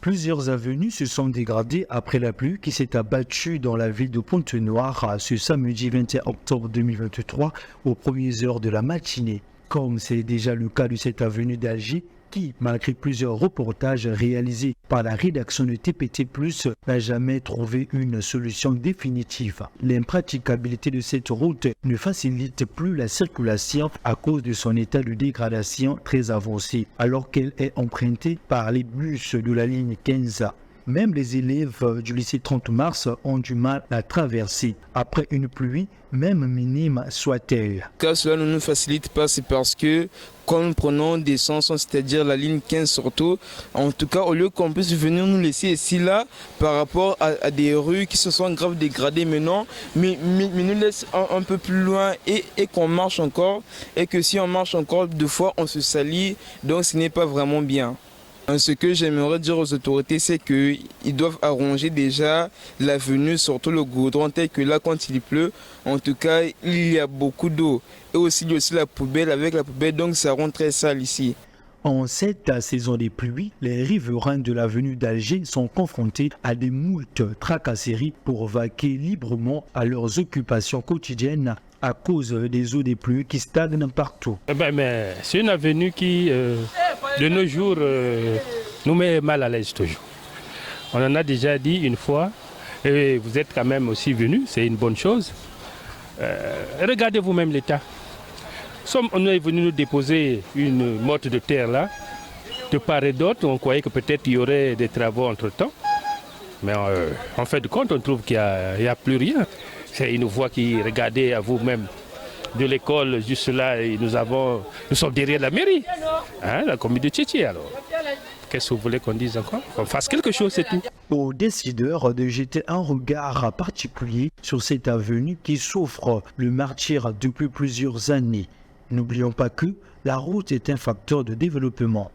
Plusieurs avenues se sont dégradées après la pluie qui s'est abattue dans la ville de Pointe-Noire ce samedi 21 octobre 2023 aux premières heures de la matinée. Comme c'est déjà le cas de cette avenue d'Alger qui, malgré plusieurs reportages réalisés par la rédaction de TPT+, n'a jamais trouvé une solution définitive. L'impraticabilité de cette route ne facilite plus la circulation à cause de son état de dégradation très avancé, alors qu'elle est empruntée par les bus de la ligne 15. Même les élèves du lycée 30 mars ont du mal à traverser après une pluie, même minime soit-elle. Quand cela ne nous facilite pas, c'est parce que quand nous prenons des sens, c'est-à-dire la ligne 15 surtout, en tout cas au lieu qu'on puisse venir nous laisser ici là par rapport à des rues qui se sont grave dégradées maintenant, mais nous laisse un peu plus loin et qu'on marche encore, et que si on marche encore deux fois on se salit, donc ce n'est pas vraiment bien. Ce que j'aimerais dire aux autorités, c'est qu'ils doivent arranger déjà l'avenue, surtout le goudron, tel que là, quand il pleut, en tout cas, il y a beaucoup d'eau. Et aussi, il y a aussi la poubelle, avec la poubelle, donc ça rend très sale ici. En cette saison des pluies, les riverains de l'avenue d'Alger sont confrontés à des moultes tracasseries pour vaquer librement à leurs occupations quotidiennes à cause des eaux des pluies qui stagnent partout. Mais c'est une avenue qui, de nos jours, nous met mal à l'aise toujours. On en a déjà dit une fois, et vous êtes quand même aussi venus, c'est une bonne chose. Regardez vous-même l'état. On est venu nous déposer une motte de terre là, de part et d'autre. On croyait que peut-être il y aurait des travaux entre-temps. Mais en fait de compte, on trouve qu'il n'y a plus rien. C'est une voie qui, regardez à vous-même, de l'école juste là, et nous sommes derrière la mairie, la commune de Tchétché alors. Qu'est-ce que vous voulez qu'on dise encore? Qu'on fasse quelque chose, c'est tout. Aux décideurs de jeter un regard particulier sur cette avenue qui souffre le martyre depuis plusieurs années. N'oublions pas que la route est un facteur de développement.